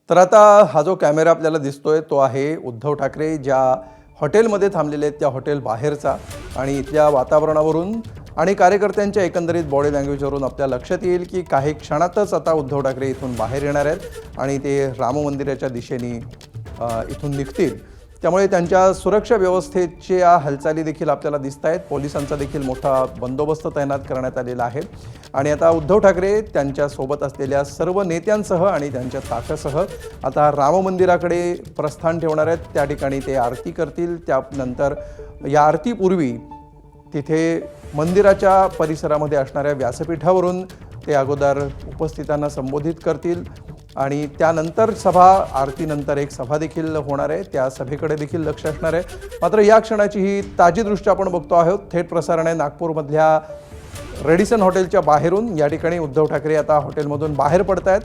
तर आता हा जो कॅमेरा आपल्याला दिसतोय तो आहे उद्धव ठाकरे ज्या हॉटेलमध्ये थांबलेले आहेत त्या हॉटेल बाहेरचा आणि इथल्या वातावरणावरून आणि कार्यकर्त्यांच्या एकंदरीत बॉडी लँग्वेजवरून आपल्या लक्षात येईल की काही क्षणातच आता उद्धव ठाकरे इथून बाहेर येणार आहेत आणि ते राम मंदिराच्या दिशेने इथून निघतील। त्यामुळे त्यांच्या सुरक्षा व्यवस्थेच्या हालचाली देखील आपल्याला दिसत आहेत। पोलिसांचा देखील मोठा बंदोबस्त तैनात करण्यात आलेला आहे आणि आता उद्धव ठाकरे त्यांच्या सोबत असलेल्या सर्व नेत्यांसह आणि त्यांच्या ताफ्यासह आता राम मंदिराकडे प्रस्थान ठेवणार आहेत। त्या ठिकाणी ते आरती करतील। त्यानंतर या आरतीपूर्वी तिथे मंदिराच्या परिसरामध्ये असणाऱ्या व्यासपीठावरून ते अगोदर उपस्थितांना संबोधित करतील आणि त्यानंतर सभा आरतीनंतर एक सभा देखील होणार आहे। त्या सभेकडे देखील लक्ष असणार आहे। मात्र या क्षणाची ही ताजी दृश्य आपण बघतो आहोत। थेट प्रसारण आहे नागपूरमधल्या रेडिसन हॉटेलच्या बाहेरून। या ठिकाणी उद्धव ठाकरे आता हॉटेलमधून बाहेर पडत आहेत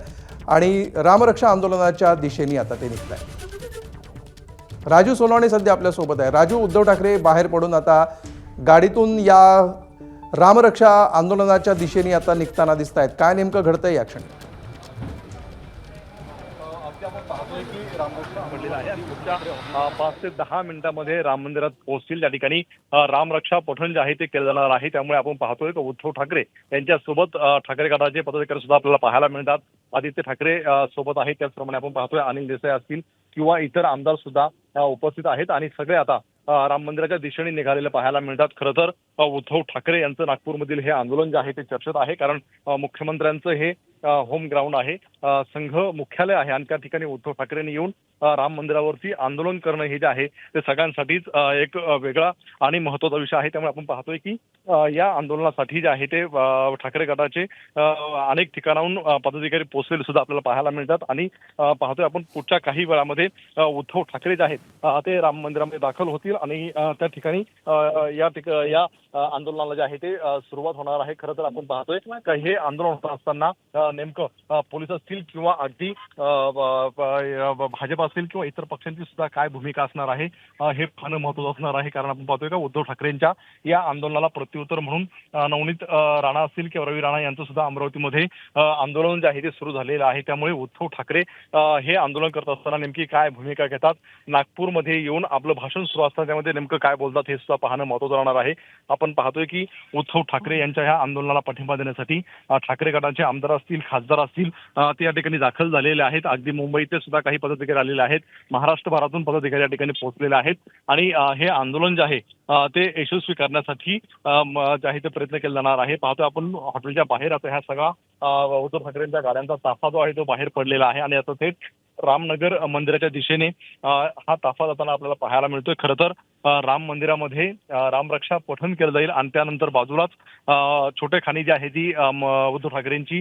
आणि रामरक्षा आंदोलनाच्या दिशेने आता ते निघत आहेत। राजू सोनवणे सध्या आपल्या सोबत आहे। राजू, उद्धव ठाकरे बाहेर पडून आता गाडीतून या रामरक्षा आंदोलनाच्या दिशेने आता निघताना दिसत आहेत। काय नेमकं घडतंय या क्षणी? आपण पाहतोय की रामरक्षा पडलेला आहे आणि पुढच्या 5 ते 10 मिनिटांमध्ये राम मंदिरात पोहोचतील। त्या ठिकाणी रामरक्षा पठण जे आहे ते केलं जाणार आहे। त्यामुळे आपण पाहतोय की उद्धव ठाकरे यांच्यासोबत ठाकरे गटाचे पदाधिकारी सुद्धा आपल्याला पाहायला मिळतात। आदित्य ठाकरे सोबत आहेत, त्याचप्रमाणे आपण पाहतोय अनिल देसाई असतील किंवा इतर आमदार सुद्धा उपस्थित आहेत आणि सगळे आता राम मंदिराच्या दिशेने निघालेले पाहायला मिळतात। खरं तर उद्धव ठाकरे यांचं नागपूरमधील हे आंदोलन जे आहे ते चर्चेत आहे, कारण मुख्यमंत्र्यांचं हे होम ग्राउंड आहे, संघ मुख्यालय आहे आणि त्या ठिकाणी उद्धव ठाकरेंनी येऊन राम मंदिरावरती आंदोलन करणं हे जे आहे ते सगळ्यांसाठीच एक वेगळा आणि महत्त्वाचा विषय आहे। त्यामुळे आपण पाहतोय की या आंदोलनासाठी जे आहे ते ठाकरे गटाचे अनेक ठिकाणाहून पदाधिकारी पोहोचलेले सुद्धा आपल्याला पाहायला मिळतात आणि पाहतोय आपण पुढच्या काही वेळामध्ये उद्धव ठाकरे जे आहेत ते राम मंदिरामध्ये दाखल होतील आणि त्या ठिकाणी या आंदोलनाला जे आहे ते सुरुवात होणार आहे। खरं तर आपण पाहतोय की हे आंदोलन होत असताना नेमकं पोलीस असतील किंवा अगदी भाजप असेल किंवा इतर पक्षांची सुद्धा काय भूमिका असणार आहे हे फार महत्त्वाचं असणार आहे। कारण आपण पाहतोय का उद्धव ठाकरेंच्या या आंदोलनाला प्रत्युत्तर म्हणून नवनीत राणा असतील किंवा रवी राणा यांचं सुद्धा अमरावतीमध्ये आंदोलन जे आहे ते सुरू झालेलं आहे। त्यामुळे उद्धव ठाकरे हे आंदोलन करत असताना नेमकी काय भूमिका घेतात, नागपूरमध्ये येऊन आपलं भाषण सुरू असताना त्यामध्ये नेमकं काय बोलतात हे सुद्धा पाहणं महत्त्वाचं राहणार आहे। आपण पाहतोय की उद्धव ठाकरे यांच्या ह्या आंदोलनाला पाठिंबा देण्यासाठी ठाकरे गटाचे आमदार असतील, खासदार असतील ते या ठिकाणी दाखल झालेले आहेत। अगदी मुंबईचे सुद्धा काही पदाधिकारी आलेले आहेत, महाराष्ट्रभरातून पदाधिकारी या ठिकाणी पोहोचलेले आहेत आणि हे आंदोलन जे आहे ते यशस्वी करण्यासाठी जे आहे ते प्रयत्न केला जाणार आहे। पाहतोय आपण हॉटेलच्या बाहेर आता ह्या सगळा उद्धव ठाकरेंच्या गाड्यांचा ताफा जो आहे तो बाहेर पडलेला आहे आणि आता थेट रामनगर मंदिराच्या दिशेने हा ताफा जाताना आपल्याला पाहायला मिळतोय। खरं तर राम मंदिरामध्ये रामरक्षा पठण केलं जाईल आणि त्यानंतर बाजूलाच छोटेखानी जी आहे ती उद्धव ठाकरेंची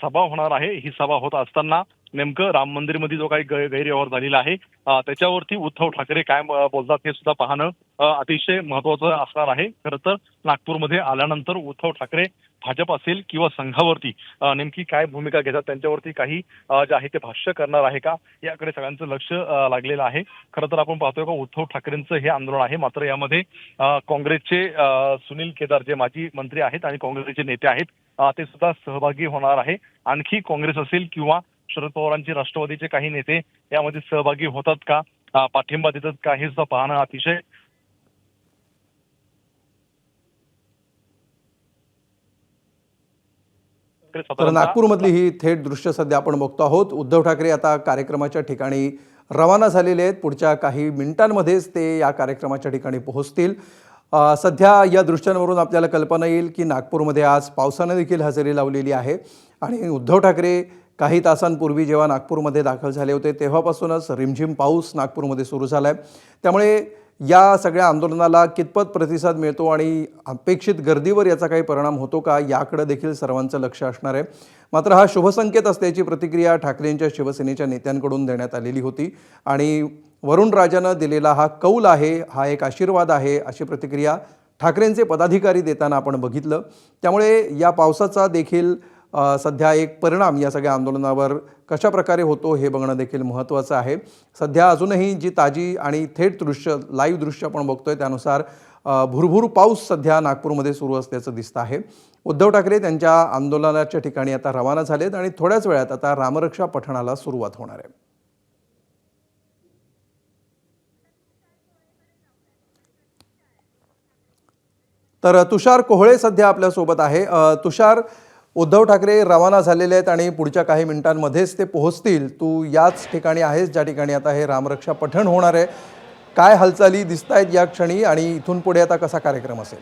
सभा होणार आहे। ही सभा होत असताना नेमकं राम मंदिरमध्ये जो काही गैरव्यवहार झालेला आहे त्याच्यावरती उद्धव ठाकरे काय बोलतात हे सुद्धा पाहणं अतिशय महत्त्वाचं असणार आहे। खरं तर नागपूरमध्ये आल्यानंतर उद्धव ठाकरे भाजप असेल किंवा संघावरती नेमकी काय भूमिका घेतात, त्यांच्यावरती काही जे आहे ते भाष्य करणार आहे का, याकडे सगळ्यांचं लक्ष लागलेलं आहे। खरं तर आपण पाहतोय का उद्धव ठाकरेंचं हे आंदोलन आहे, मात्र यामध्ये काँग्रेसचे सुनील केदार जे माजी मंत्री आहेत आणि काँग्रेसचे नेते आहेत ते सुद्धा सहभागी होणार आहे। आणखी काँग्रेस असेल किंवा शरद पवारांचे राष्ट्रवादीचे काही नेते यामध्ये सहभागी होतात का, पाठिंबा देतात का, हे सुद्धा पाहणं अतिशय तर नागपूरमधली ही थेट दृश्य सध्या आपण बघतो आहोत। उद्धव ठाकरे आता कार्यक्रमाच्या ठिकाणी रवाना झालेले आहेत। पुढच्या काही मिनिटांमध्येच ते या कार्यक्रमाच्या ठिकाणी पोहोचतील। सध्या या दृश्यांवरून आपल्याला कल्पना येईल की नागपूरमध्ये आज पावसाने देखील हजेरी लावलेली आहे आणि उद्धव ठाकरे काही तासांपूर्वी जेव्हा नागपूरमध्ये दाखल झाले होते तेव्हापासूनच रिमझिम पाऊस नागपूरमध्ये सुरू झाला आहे। त्यामुळे या सगळ्या आंदोलनाला कितपत प्रतिसाद मिळतो आणि अपेक्षित गर्दीवर याचा काही परिणाम होतो का, याकडे देखील सर्वांचं लक्ष असणार आहे। मात्र हा शुभसंकेत असल्याची प्रतिक्रिया ठाकरेंच्या शिवसेनेच्या नेत्यांकडून देण्यात आलेली होती आणि वरुण राजानं दिलेला हा कौल आहे, हा एक आशीर्वाद आहे, अशी प्रतिक्रिया ठाकरेंचे पदाधिकारी देताना आपण बघितलं। त्यामुळे या पावसाचा देखील सध्या एक परिणाम या सगळ्या आंदोलनावर कशा प्रकारे होतो हे बघणं देखील महत्त्वाचं आहे। सध्या अजूनही जी ताजी आणि थेट दृश्य लाईव्ह दृश्य आपण बघतोय त्यानुसार भुरभुर पाऊस सध्या नागपूरमध्ये सुरू असल्याचं दिसतं आहे। उद्धव ठाकरे त्यांच्या आंदोलनाच्या ठिकाणी आता रवाना झालेत आणि थोड्याच वेळात आता रामरक्षा पठणाला सुरुवात होणार आहे। तर तुषार कोहळे सध्या आपल्यासोबत आहे. तुषार, उद्धव ठाकरे रवाना झालेले आहेत आणि पुढच्या काही मिनिटांमध्येच ते पोहोचतील. तू याच ठिकाणी आहेस ज्या ठिकाणी आता हे रामरक्षा पठण होणार आहे. काय हालचाली दिसत आहेत या क्षणी आणि इथून पुढे आता कसा कार्यक्रम असेल?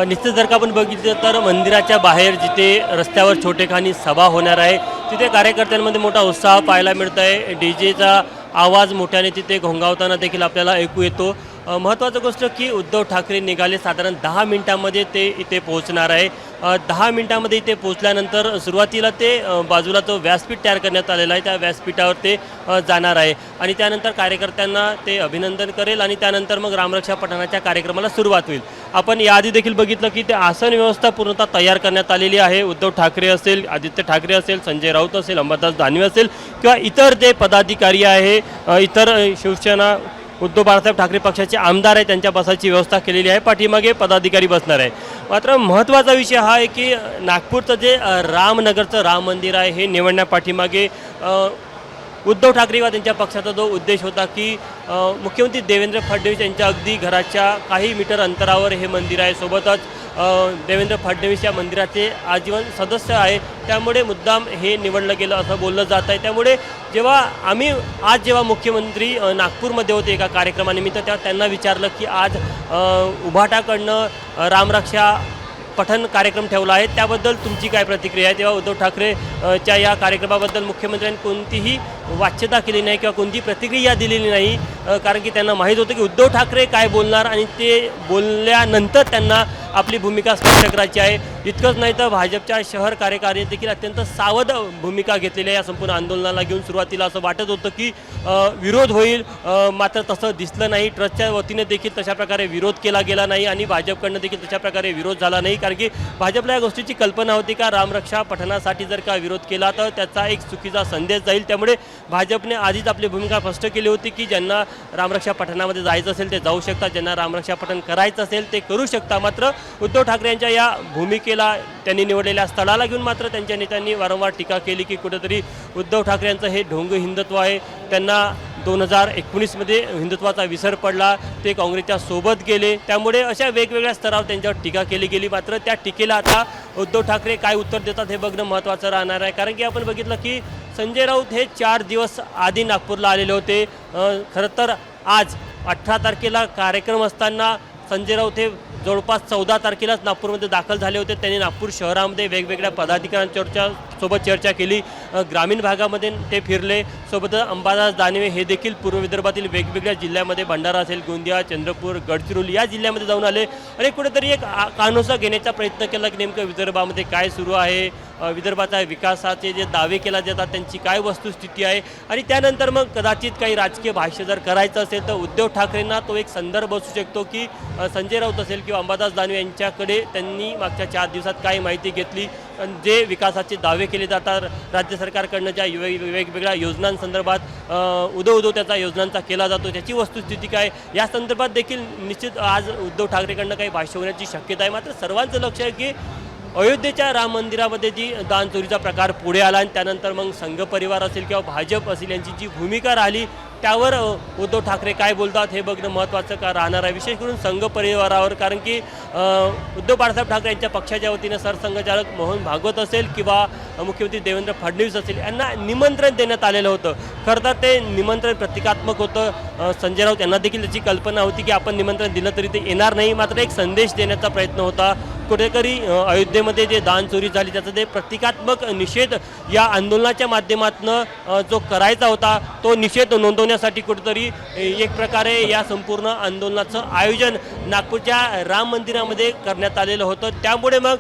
निश्चित जर का आपण बघितलं तर मंदिराच्या बाहेर जिथे रस्त्यावर छोटेखानी सभा होणार आहे तिथे कार्यकर्त्यांमध्ये मोठा उत्साह पाहायला मिळत आहे. डीजेचा आवाज मोठ्याने तिथे घोंगावताना देखील आपल्याला ऐकू येतो. महत्त्वाचं गोष्ट की उद्धव ठाकरे निघाले साधारण 10 मिनिटांमध्ये ते इथे पोहोचणार आहे. 10 मिनिटांमध्ये इथे पोहोचल्यानंतर सुरुवातीला ते बाजूला जो व्यासपीठ तयार करण्यात आलेला आहे त्या व्यासपीठावर ते जाणार आहे आणि त्यानंतर कार्यकर्त्यांना ते अभिनंदन करेल आणि त्यानंतर मग रामरक्षा पठणाच्या कार्यक्रमाला सुरुवात होईल. आपण याआधी देखील बघितलं की ते आसन व्यवस्था पूर्णतः तयार करण्यात आलेली आहे. उद्धव ठाकरे असेल, आदित्य ठाकरे असेल, संजय राऊत असेल, अंबादास दानवे असेल किंवा इतर जे पदाधिकारी आहे, इतर शिवसेना उद्धव बाळासाहेब ठाकरे पक्षाचे आमदार आहे त्यांच्या बसायची व्यवस्था केलेली आहे. पाठीमागे पदाधिकारी बसणार आहे. मात्र महत्त्वाचा विषय हा आहे की नागपूरचं जे रामनगरचं राम मंदिर आहे हे निवडण्यापाठीमागे उद्धव ठाकरे व त्यांच्या पक्षाचा जो उद्देश होता की मुख्यमंत्री देवेंद्र फडणवीस यांच्या अगदी घराच्या काही मीटर अंतरावर हे मंदिर आहे. सोबतच देवेंद्र फडणवीस या मंदिराचे आजीवन सदस्य आहे. त्यामुळे मुद्दाम हे निवडलं गेलं असं बोललं जात आहे. त्यामुळे जेव्हा मुख्यमंत्री नागपूरमध्ये होते एका कार्यक्रमानिमित्त तेव्हा त्यांना विचारलं की आज उभाटाकडनं रामरक्षा पठण कार्यक्रम ठेवला आहे त्याबद्दल तुमची काय प्रतिक्रिया आहे. तेव्हा उद्धव ठाकरे च्या या कार्यक्रमाबद्दल मुख्यमंत्र्यांनी कोणतीही वाच्यता केली नाही किंवा कोणती प्रतिक्रिया दिलेली नाही. कारण की त्यांना माहीत होतं की उद्धव ठाकरे काय बोलणार आणि ते बोलल्यानंतर त्यांना आपली भूमिका स्पष्ट करायची आहे. इतकंच नाही तर भाजपच्या शहर कार्यकारिणीत देखील अत्यंत सावध भूमिका घेतलेली आहे या संपूर्ण आंदोलनाला घेऊन. सुरुवातीला असं वाटत होतं की विरोध होईल, मात्र तसं दिसलं नाही. ट्रस्टच्या वतीने देखील तशा प्रकारे विरोध केला गेला नाही आणि भाजपकडनं देखील तशा प्रकारे विरोध झाला नाही. कारण की भाजपला या गोष्टीची कल्पना होती का रामरक्षा पठणासाठी जर का विरोध केला तर त्याचा एक चुकीचा संदेश जाईल. त्यामुळे भाजपने आधीच आपली भूमिका स्पष्ट केली होती की ज्यांना रामरक्षा पठणामध्ये जायचं असेल ते जाऊ शकतात, ज्यांना रामरक्षा पठण करायचं असेल ते करू शकता. मात्र उद्धव ठाकरे यांच्या या भूमिकेला, त्यांनी निवडलेल्या स्थळाला घेऊन मात्र त्यांच्या नेत्यांनी वारंवार टीका केली की कुठेतरी उद्धव ठाकरे यांचं हे ढोंग हिंदुत्व आहे. त्यांना 2019मध्ये हिंदुत्वाचा विसर पडला, ते काँग्रेसच्या सोबत गेले. त्यामुळे अशा वेगवेगळ्या स्तरावर त्यांच्यावर टीका केली गेली. मात्र त्या टीकेला आता उद्धव ठाकरे काय उत्तर देतात हे बघणं महत्त्वाचं राहणार आहे. कारण की आपण बघितलं की संजय राऊत हे 4 दिवस आधी नागपूरला आलेले होते. खरं तर आज 18 तारखेला कार्यक्रम असताना संजय राऊत हे जवळपास 14 तारखेलाच नागपूरमध्ये दाखल झाले होते. त्यांनी नागपूर शहरामध्ये वेगवेगळ्या पदाधिकाऱ्यांसोबत चर्चा केली. ग्रामीण भागामध्ये ते फिरले. सोबतच अंबादास दानवे हे देखील पूर्व विदर्भातील वेगवेगळ्या जिल्ह्यामध्ये भंडारा असेल, गोंदिया, चंद्रपूर, गडचिरोली या जिल्ह्यामध्ये जाऊन आले आणि कुठेतरी एक कानोसा घेण्याचा प्रयत्न केला की नेमकं विदर्भामध्ये काय सुरू आहे, विदर्भाचा विकासाचे जे दावे केले जातात त्यांची काय वस्तुस्थिती आहे. आणि त्यानंतर मग कदाचित काही राजकीय भाष्य जर करायचं असेल तर उद्धव ठाकरेंना तो एक संदर्भ असू शकतो की संजय राऊत असेल किंवा अंबादास दानवे यांच्याकडे त्यांनी मागच्या 4 दिवसात काय माहिती घेतली, जे विकासाचे दावे केले जातात राज्य सरकारकडनं, ज्या वेगवेगळ्या योजनांसंदर्भात उदो त्याचा योजनांचा केला जातो त्याची वस्तुस्थिती काय, या संदर्भात देखील निश्चित आज उद्धव ठाकरेकडनं काही भाष्य होण्याची शक्यता आहे. मात्र सर्वांचं लक्ष आहे की अयोध्येच्या राम मंदिरामध्ये जी दानचोरीचा प्रकार पुढे आला आणि त्यानंतर मग संघ परिवार असेल किंवा भाजप असेल यांची जी भूमिका राहिली त्यावर उद्धव ठाकरे काय बोलतात हे बघणं महत्त्वाचं का राहणार आहे, विशेष करून संघ परिवारावर. कारण की उद्धव बाळासाहेब ठाकरे यांच्या पक्षाच्या वतीनं सरसंघचालक मोहन भागवत असेल किंवा मुख्यमंत्री देवेंद्र फडणवीस असेल यांना निमंत्रण देण्यात आलेलं होतं. खरं तर ते निमंत्रण प्रतिकात्मक होतं. संजय राऊत यांना देखील त्याची कल्पना होती की आपण निमंत्रण दिलं तरी ते येणार नाही. मात्र एक संदेश देण्याचा प्रयत्न होता. कुठेतरी अयोध्येमध्ये जे दान चोरी झाली त्याचा ते प्रतिकात्मक निषेध या आंदोलनाच्या माध्यमातून जो करायचा होता तो निषेध नोंदवण्यासाठी कुठेतरी एक प्रकारे या संपूर्ण आंदोलनाचं आयोजन नागपूरच्या राम मंदिरामध्ये करण्यात आलेलं होतं. त्यामुळे मग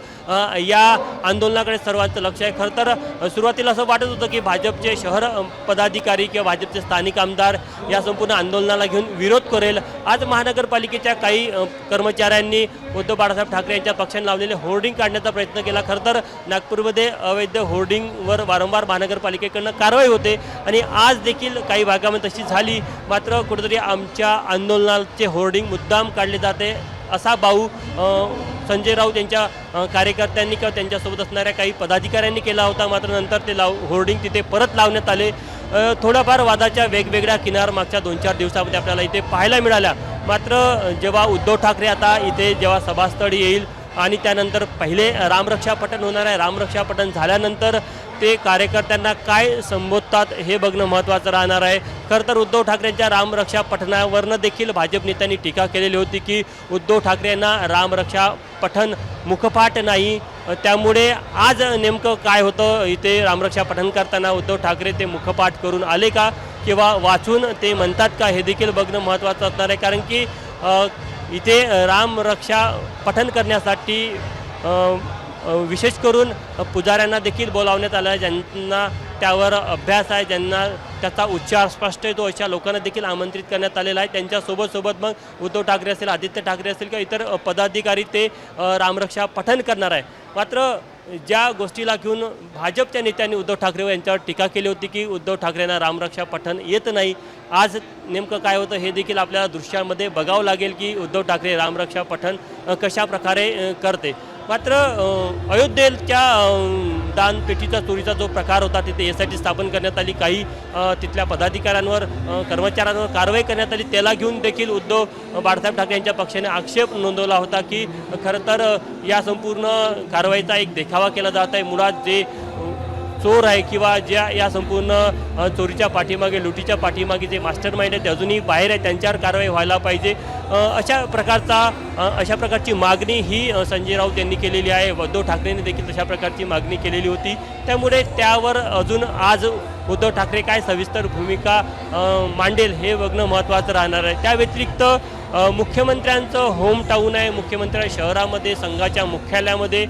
या आंदोलनाकडे सर्वांचं लक्ष आहे. खरं तर सुरुवातीला असं वाटत होतं की भाजपचे शहर पदाधिकारी किंवा भाजपचे स्थानिक आमदार या संपूर्ण आंदोलनाला घेऊन विरोध करेल. आज महानगरपालिकेच्या काही कर्मचाऱ्यांनी उद्धव बाळासाहेब ठाकरे यांच्या पक्षाने लावलेले होर्डिंग काढण्याचा प्रयत्न केला. खरं तर नागपूरमध्ये अवैध होर्डिंगवर वारंवार महानगरपालिकेकडनं कारवाई होते आणि आज देखील काही भागामध्ये तशी झाली. मात्र कुठेतरी आमच्या आंदोलनाचे होर्डिंग मुद्दाम काढले जाते असा बाऊ संजय राऊत यांच्या कार्यकर्त्यांनी किंवा त्यांच्यासोबत असणाऱ्या काही पदाधिकाऱ्यांनी केला होता. मात्र नंतर ते होर्डिंग तिथे परत लावण्यात आले. थोड्याफार वादाच्या वेगवेगळ्या किनार मागच्या 2-4 दिवसामध्ये आपल्याला इथे पाहायला मिळाल्या. मात्र जेव्हा उद्धव ठाकरे आता इथे जेव्हा सभास्थळी येईल आणि त्यानंतर पहिले रामरक्षा पठण होणार आहे, रामरक्षा पठण झाल्यानंतर ते कार्यकर्त्यांना काय संबोधतात हे बघणं महत्त्वाचं राहणार आहे. खरं तर उद्धव ठाकरेंच्या रामरक्षा पठणावरनं देखील भाजप नेत्यांनी टीका केलेली होती की उद्धव ठाकरे यांना रामरक्षा पठण मुखपाठ नाही. त्यामुळे आज नेमकं काय होतं इथे रामरक्षा पठण करताना उद्धव ठाकरे ते मुखपाठ करून आले का किंवा वाचून ते म्हणतात का हे देखील बघणं महत्त्वाचं असणार आहे. कारण की इथे रामरक्षा पठण करण्यासाठी विशेष करून पुजाऱ्यांना देखील बोलावण्यात आलं आहे, ज्यांना त्यावर अभ्यास आहे, ज्यांना त्याचा उच्चार स्पष्ट येतो अशा लोकांना देखील आमंत्रित करण्यात आलेलं आहे. त्यांच्यासोबत मग उद्धव ठाकरे असेल, आदित्य ठाकरे असेल किंवा इतर पदाधिकारी ते रामरक्षा पठण करणार आहे. मात्र ज्या गोष्टीला घेऊन भाजपच्या नेत्यांनी उद्धव ठाकरे यांच्यावर टीका केली होती की उद्धव ठाकरेंना रामरक्षा पठण येत नाही, आज नेमकं काय होतं हे देखील आपल्याला दृश्यामध्ये बघावं लागेल की उद्धव ठाकरे रामरक्षा पठण कशा प्रकारे करते. मात्र अयोध्येच्या दानपेटीचा चोरीचा जो प्रकार होता तिथे SIT स्थापन करण्यात आली, काही तिथल्या पदाधिकाऱ्यांवर कर्मचाऱ्यांवर कारवाई करण्यात आली, त्याला घेऊन देखील उद्धव बाळासाहेब ठाकरे यांच्या पक्षाने आक्षेप नोंदवला होता की खरं तर या संपूर्ण कारवाईचा एक देखावा केला जात आहे. मुळात जे चोर आहे किंवा ज्या या संपूर्ण चोरीच्या पाठीमागे, लुटीच्या पाठीमागे जे मास्टर माइंड आहे ते अजूनही बाहेर आहे, त्यांच्यावर कारवाई व्हायला पाहिजे. अशा प्रकारची मागणी ही संजय राऊत यांनी केलेली आहे. उद्धव ठाकरेंनी देखील तशा प्रकारची मागणी केलेली होती. त्यामुळे त्यावर अजून आज उद्धव ठाकरे काय सविस्तर भूमिका मांडेल हे बघणं महत्त्वाचं राहणार आहे. त्या व्यतिरिक्त मुख्यमंत्र्यांचं होम टाऊन आहे, मुख्यमंत्र्यांच्या शहरामध्ये, संघाच्या मुख्यालयामध्ये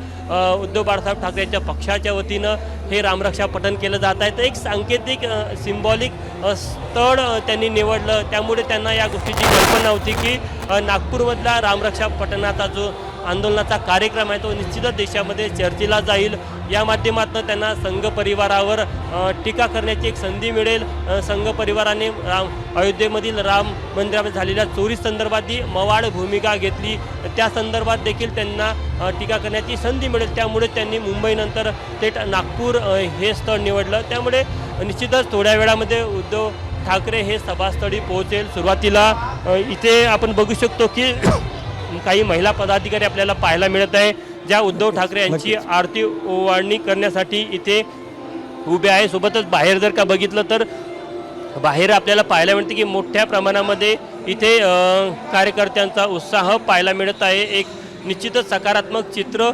उद्धव बाळासाहेब ठाकरे यांच्या पक्षाच्या वतीनं हे रामरक्षा पठण केलं जात आहे. तर एक सांकेतिक सिम्बॉलिक स्थळ त्यांनी निवडलं. त्यामुळे त्यांना या गोष्टीची कल्पना होती की नागपूरमधला रामरक्षा पठणाचा जो आंदोलनाचा कार्यक्रम आहे तो निश्चितच देशामध्ये चर्चेला जाईल. या माध्यमातून त्यांना संघ परिवारावर टीका करण्याची एक संधी मिळेल. संघ परिवाराने अयोध्येमधील राम मंदिरामध्ये झालेल्या चोरी संदर्भातही मवाळ भूमिका घेतली, त्या संदर्भात देखील त्यांना टीका करण्याची संधी मिळेल. त्यामुळे त्यांनी मुंबईनंतर थेट नागपूर हे स्थळ निवडलं. त्यामुळे निश्चितच थोड्या वेळामध्ये उद्धव ठाकरे हे सभास्थळी पोहोचेल. सुरुवातीला इथे आपण बघू शकतो की काही महिला पदाधिकारी आपल्याला पाहायला मिळत आहे, ज्या उद्धव ठाकरे यांची आरती ओवाळणी करण्यासाठी इथे उभे आहे. सोबतच बाहेर जर का बघितलं तर बाहेर आपल्याला पाहायला मिळते की मोठ्या प्रमाणामध्ये इथे कार्यकर्त्यांचा उत्साह पाहायला मिळत आहे. एक निश्चितच सकारात्मक चित्र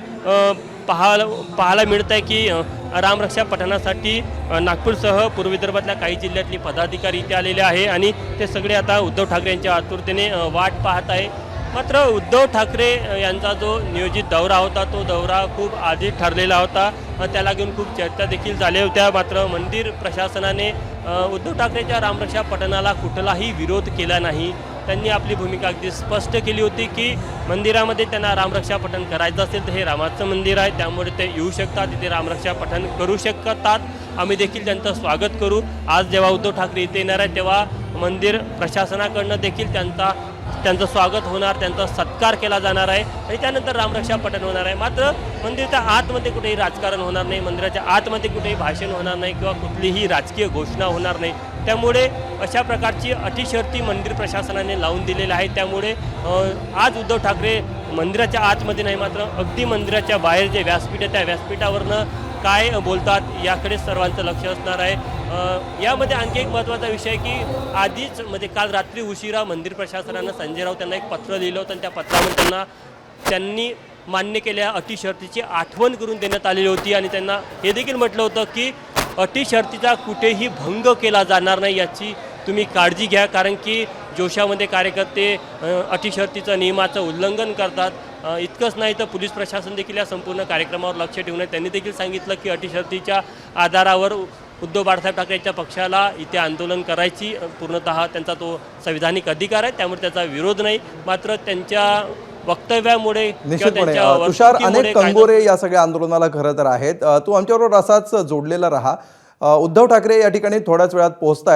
पाहायला मिळत आहे की रामरक्षा पठणासाठी नागपूरसह पूर्व विदर्भातल्या काही जिल्ह्यातली पदाधिकारी इथे आलेले आहे आणि ते सगळे आता उद्धव ठाकरे यांच्या आतुरतेने वाट पाहत आहे. मात्र उद्धव ठाकरे यांचा जो नियोजित दौरा होता तो दौरा खूप आधी ठरलेला होता, त्याला घेऊन खूप चर्चा देखील झाल्या होत्या. मात्र मंदिर प्रशासनाने उद्धव ठाकरेच्या रामरक्षा पठणाला कुठलाही विरोध केला नाही. त्यांनी आपली भूमिका अगदी स्पष्ट केली होती की मंदिरामध्ये त्यांना रामरक्षा पठण करायचं असेल तर हे रामाचं मंदिर आहे, त्यामुळे ते येऊ शकतात, तिथे रामरक्षा पठण करू शकतात. आम्ही देखील त्यांचं स्वागत करू. आज जेव्हा उद्धव ठाकरे इथे येणार आहे तेव्हा मंदिर प्रशासनाकडनं देखील त्यांचं स्वागत होणार, त्यांचा सत्कार केला जाणार आहे आणि त्यानंतर रामरक्षा पठण होणार आहे. मात्र मंदिराच्या आतमध्ये कुठेही राजकारण होणार नाही, मंदिराच्या आतमध्ये कुठेही भाषण होणार नाही किंवा कुठलीही राजकीय घोषणा होणार नाही. त्यामुळे अशा प्रकारची अटी शर्ती मंदिर प्रशासनाने लावून दिलेल्या आहेत. त्यामुळे आज उद्धव ठाकरे मंदिराच्या आतमध्ये नाही मात्र अगदी मंदिराच्या बाहेर जे व्यासपीठ आहे त्या व्यासपीठावरनं काय बोलतात याकडे सर्वांचं लक्ष असणार आहे. यामध्ये आणखी एक महत्त्वाचा विषय की आधीच म्हणजे काल रात्री उशिरा मंदिर प्रशासनानं संजय राऊत त्यांना एक पत्र लिहिलं होतं आणि त्या पत्रामध्ये त्यांनी मान्य केलेल्या अटी शर्तीची आठवण करून देण्यात आलेली होती आणि त्यांना हे देखील म्हटलं होतं की अटी शर्तीचा कुठेही भंग केला जाणार नाही याची तुम्ही काळजी घ्या, कारण की जोशामध्ये कार्यकर्ते अटी शर्तीचं नियमाचं उल्लंघन करतात. इतकंच नाही तर पोलीस प्रशासन देखील या संपूर्ण कार्यक्रमावर लक्ष ठेवून आहे. त्यांनी देखील सांगितलं की अटी शर्तीच्या आधारावर उद्धव बाळासाहेब ठाकरे यांच्या पक्षाला इथे आंदोलन करायची पूर्णतः त्यांचा तो संविधानिक अधिकार आहे, त्यामुळे त्याचा विरोध नाही. मात्र त्यांच्या वक्तव्यामुळे निश्चितपणे तुषार, अनेक कंगोरे या सगळ्या आंदोलनाला खरं तर आहेत. तू आमच्याबरोबर असाच जोडलेला राहा. उद्धव ठाकरे या ठिकाणी थोड्याच वेळात पोहोचतायत.